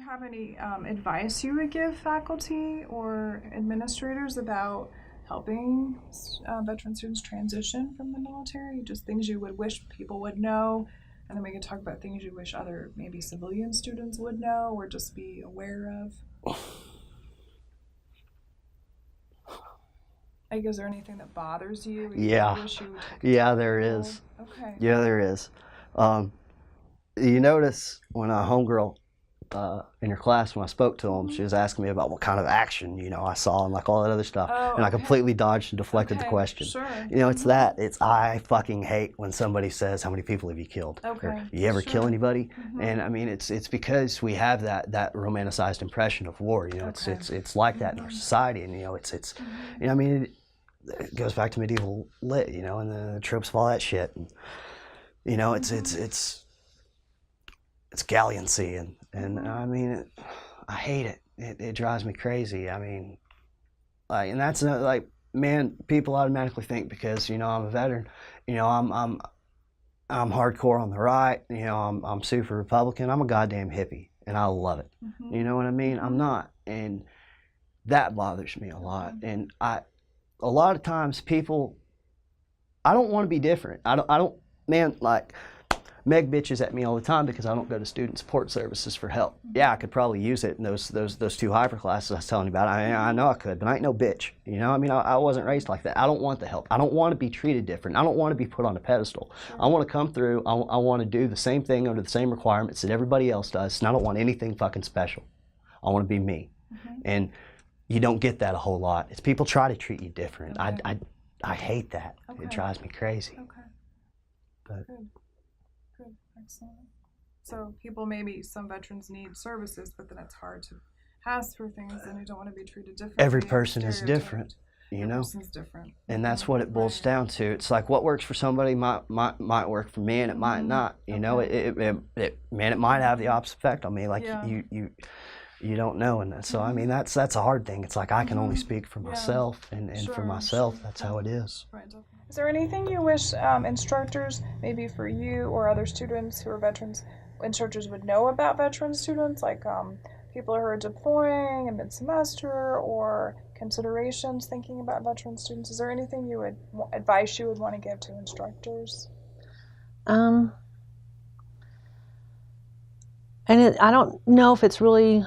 have any advice you would give faculty or administrators about helping veteran students transition from the military? Just things you would wish people would know, and then we could talk about things you wish other maybe civilian students would know or just be aware of. Like, is there anything that bothers you? Yeah. You wish you would Yeah, there is. Okay. Yeah, there is. You notice when a homegirl in your class, when I spoke to them, she was asking me about what kind of action, I saw and like all that other stuff. And I completely dodged and deflected the question. Sure. It's that. I fucking hate when somebody says, how many people have you killed? Or, you ever kill anybody? And I mean, it's because we have that romanticized impression of war. It's like that in our society. And, I mean, it goes back to medieval lit, and the tropes of all that shit. And, it's galleoncy, and I mean, I hate it. It drives me crazy. I mean, and that's like, man, people automatically think because I'm a veteran, I'm hardcore on the right, I'm super Republican. I'm a goddamn hippie, and I love it. You know what I mean? I'm not, and that bothers me a lot. And a lot of times people, I don't want to be different. I don't, man, like. Meg bitches at me all the time because I don't go to student support services for help. Yeah, I could probably use it in those two hyper classes I was telling you about. I know I could, but I ain't no bitch. I mean, I wasn't raised like that. I don't want the help. I don't want to be treated different. I don't want to be put on a pedestal. I want to come through. I want to do the same thing under the same requirements that everybody else does, and I don't want anything fucking special. I want to be me. And you don't get that a whole lot. It's people try to treat you different. I hate that. It drives me crazy. But, Good, excellent. So people, maybe some veterans need services, but then it's hard to ask for things and you don't want to be treated differently. Every person is different, Every person's different. And that's what it boils down to. It's like what works for somebody might work for me and it might not. It might have the opposite effect on me. Like you don't know, and so I mean that's a hard thing. It's like I can only speak for myself, and for myself, that's how it is. Right. Is there anything you wish instructors, maybe for you or other students who are veterans, instructors would know about veteran students, like people who are deploying in mid-semester or considerations thinking about veteran students? Is there anything advice you would want to give to instructors? And I don't know if it's really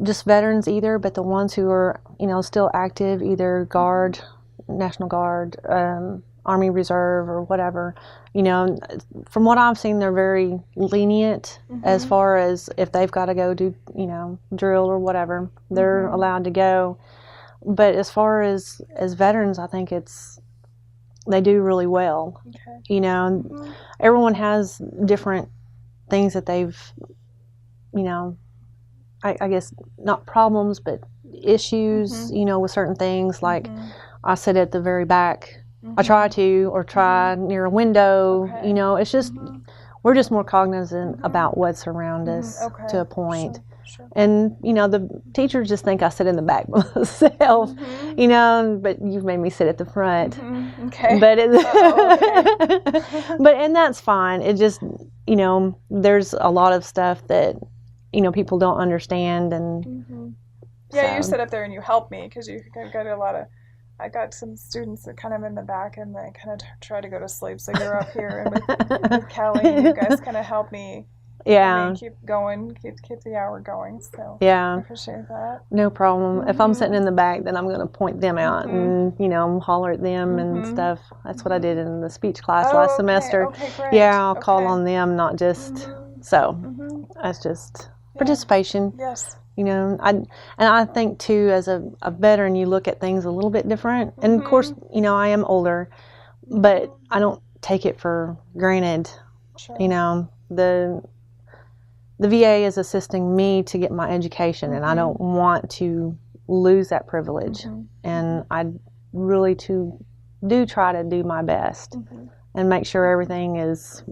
just veterans either, but the ones who are, still active, either Guard, National Guard, Army Reserve, or whatever. From what I've seen, they're very lenient as far as if they've got to go do, drill or whatever, they're allowed to go. But as far as veterans, I think they do really well. Everyone has different things that they've, I guess not problems, but issues, with certain things. Like I sit at the very back. I try near a window. It's just, we're just more cognizant about what's around us to a point. Sure. And, the teachers just think I sit in the back by myself, but you've made me sit at the front. Okay. But and that's fine. It just, there's a lot of stuff that, people don't understand. And yeah, you sit up there and you help me because you got I got some students that kind of in the back and they kind of try to go to sleep. So you're up here and with Kelly, and you guys kind of help me. Yeah. Keep going, keep the hour going. So yeah, I appreciate that. No problem. If I'm sitting in the back, then I'm going to point them out and holler at them and stuff. That's what I did in the speech class last semester. Okay, great. Yeah, I'll call on them, not just so. That's just participation. Yes. I think too, as a veteran, you look at things a little bit different. And of course, I am older, but I don't take it for granted. Sure. The VA is assisting me to get my education, and I don't want to lose that privilege. And I really do try to do my best and make sure everything is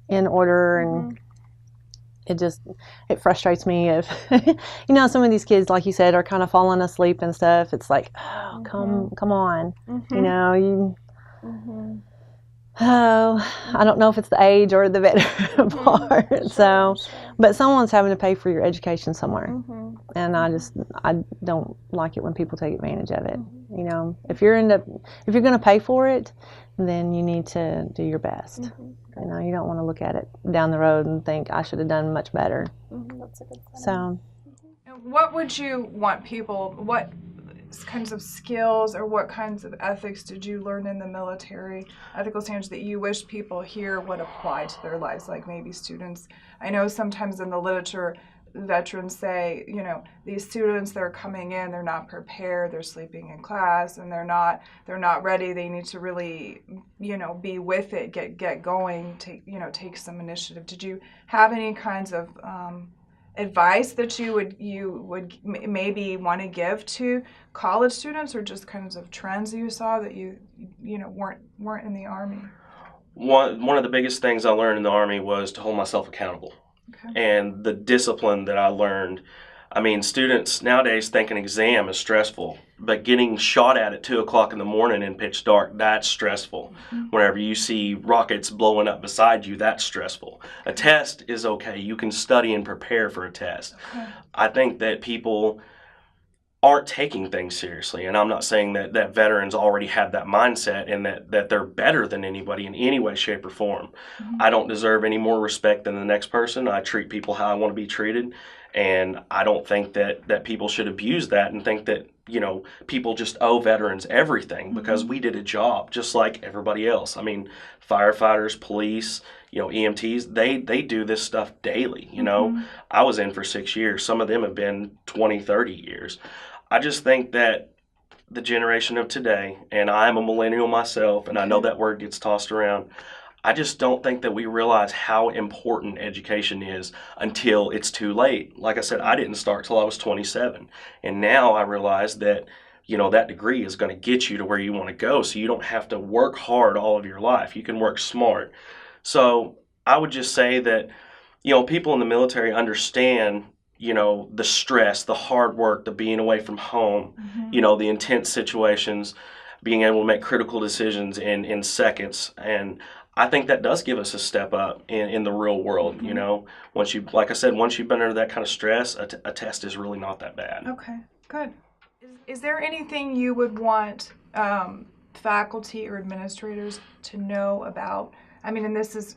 in order. And it frustrates me if, some of these kids, like you said, are kind of falling asleep and stuff. It's like, oh, come on, Oh, I don't know if it's the age or the veteran part. So, but someone's having to pay for your education somewhere, and I don't like it when people take advantage of it. You know, if you're going to pay for it, then you need to do your best. You know, you don't want to look at it down the road and think I should have done much better. That's a good thing. So, what would you want people? What kinds of skills or what kinds of ethics did you learn in the military, ethical standards that you wish people here would apply to their lives, like maybe students? I know sometimes in the literature, veterans say, you know, these students, they're coming in, they're not prepared, they're sleeping in class, and they're not ready. They need to really, you know, be with it, get going, take some initiative. Did you have any kinds of advice that you would maybe want to give to college students, or just kinds of trends that you saw that you know weren't in the Army? One of the biggest things I learned in the Army was to hold myself accountable. And the discipline that I learned. I mean, students nowadays think an exam is stressful, but getting shot at 2 o'clock in the morning in pitch dark, that's stressful. Whenever you see rockets blowing up beside you, that's stressful. A test is okay. You can study and prepare for a test. I think that people aren't taking things seriously, and I'm not saying that veterans already have that mindset and that they're better than anybody in any way, shape, or form. I don't deserve any more respect than the next person. I treat people how I want to be treated, and I don't think that people should abuse that and think that, you know, people just owe veterans everything because we did a job just like everybody else. I mean, firefighters, police, you know, EMTs, they do this stuff daily, you know. I was in for 6 years. Some of them have been 20, 30 years. I just think that the generation of today, and I'm a millennial myself, and I know that word gets tossed around, I just don't think that we realize how important education is until it's too late. Like I said, I didn't start till I was 27, and now I realize that, you know, that degree is going to get you to where you want to go, so you don't have to work hard all of your life. You can work smart. So I would just say that, you know, people in the military understand, you know, the stress, the hard work, the being away from home, you know, the intense situations, being able to make critical decisions in seconds. And I think that does give us a step up in the real world, you know. Once you, like I said, once you've been under that kind of stress, a test is really not that bad. Okay, good. Is there anything you would want faculty or administrators to know about? I mean, and this is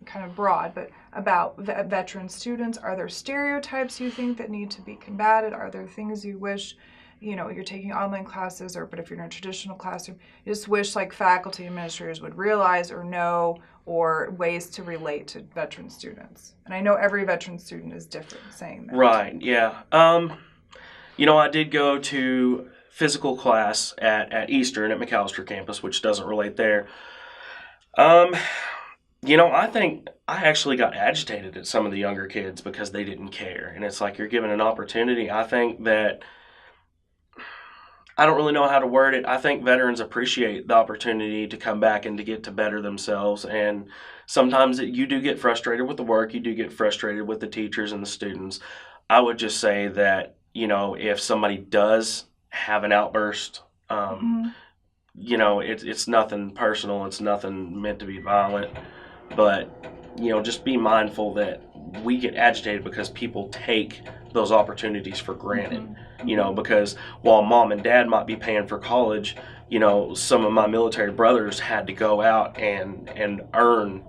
kind of broad, but about veteran students. Are there stereotypes you think that need to be combated? Are there things you wish, you know, you're taking online classes, but if you're in a traditional classroom, you just wish like faculty administrators would realize or know, or ways to relate to veteran students? And I know every veteran student is different, saying that. Right, yeah. You know, I did go to physical class at Eastern at McAllister campus, which doesn't relate there. You know, I think I actually got agitated at some of the younger kids because they didn't care. And it's like, you're given an opportunity. I think that, I don't really know how to word it. I think veterans appreciate the opportunity to come back and to get to better themselves. And sometimes you do get frustrated with the work. You do get frustrated with the teachers and the students. I would just say that, you know, if somebody does have an outburst, you know, it's nothing personal. It's nothing meant to be violent. But, you know, just be mindful that we get agitated because people take those opportunities for granted. You know, because while mom and dad might be paying for college, you know, some of my military brothers had to go out and earn,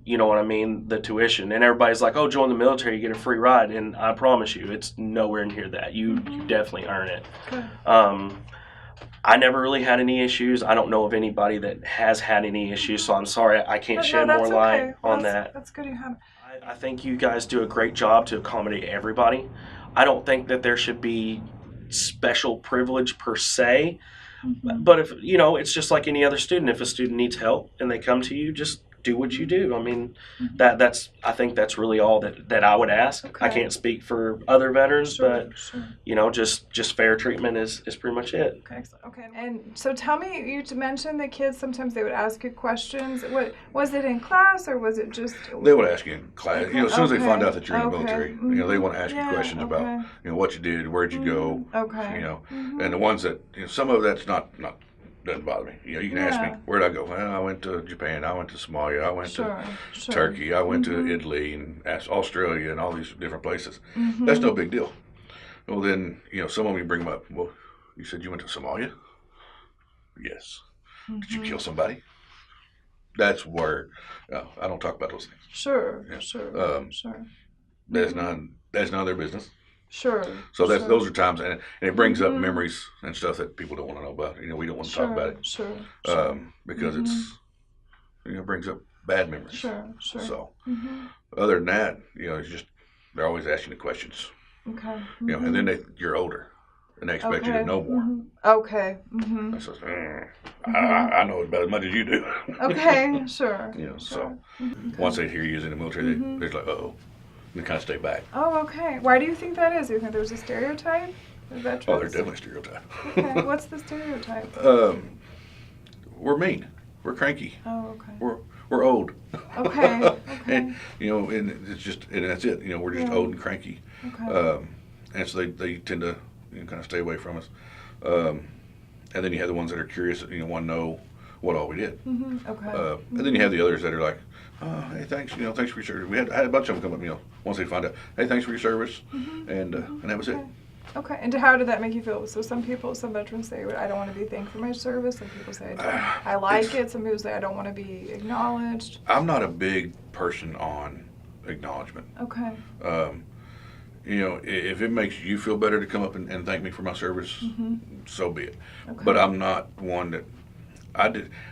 you know what I mean, the tuition. And everybody's like, oh, join the military, you get a free ride. And I promise you, it's nowhere near that. You definitely earn it. I never really had any issues. I don't know of anybody that has had any issues, so I'm sorry I can't shed more light on that. That's good you have. I think you guys do a great job to accommodate everybody. I don't think that there should be special privilege per se, but if, you know, it's just like any other student. If a student needs help and they come to you, just do what you do. I mean, I think that's really all that I would ask. I can't speak for other veterans, but you know, just fair treatment is pretty much it. Okay, excellent. Okay, and so tell me, you mentioned the kids sometimes they would ask you questions. What was it in class, or was it just? They would ask you in class. You know, as soon as they find out that you're in the military, you know, they want to ask you questions about, you know, what you did, where'd you go, you know, and the ones that, you know, some of that's not doesn't bother me. You know, you can ask me, Yeah. where'd I go? Well, I went to Japan, I went to Somalia, I went Sure. to Sure. Turkey, I went Mhm. to Italy and Australia and all these different places. Mhm. That's no big deal. Well, then, you know, some of you bring them up. Well, you said you went to Somalia? Yes. Did you Mhm. kill somebody? That's where I don't talk about those things. Sure. Yeah. Sure. Sure. That's Mhm. none of their business. Sure. So sure. those are times, and it brings up Mhm. memories and stuff that people don't want to know about. You know, we don't want to talk about it Sure. Sure. because Mhm. it's brings up bad memories. Sure. Sure. So Mhm. other than that, you know, it's just they're always asking the questions. Okay. You know, and then you're older, and they expect you to know more. Mhm. Okay. Mhm. And so, I know about as much as you do. Okay. Sure. You know, Sure. so once they hear you in the military, Mhm. they're like, oh, they kind of stay back. Oh, okay. Why do you think that is? Do you think there's a stereotype of veterans? Oh, they're definitely stereotyped. Okay. What's the stereotype? We're mean. We're cranky. Oh, okay. We're old. Okay. Okay. And, you know, and it's just, and that's it. You know, we're just Yeah. old and cranky. Okay. And so they tend to kind of stay away from us. And then you have the ones that are curious, you know, want to know what all we did. Mhm. Okay. And then you have the others that are like, oh, hey, thanks, you know, thanks for your service. I had a bunch of them come up, you know, once they find out, hey, thanks for your service, and that was it. Okay. Okay. And how did that make you feel? So some veterans say, I don't want to be thanked for my service. Some people say, I like it. Some people say, I don't want to be acknowledged. I'm not a big person on acknowledgement. Okay. You know, if it makes you feel better to come up and thank me for my service, so be it. Okay. But I'm not one that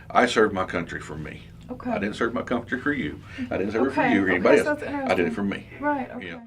I served my country for me. Okay. I didn't serve my country for you. I didn't serve it for Okay, you or okay, anybody so else. that's I did it interesting. for me. Right. Okay. You know.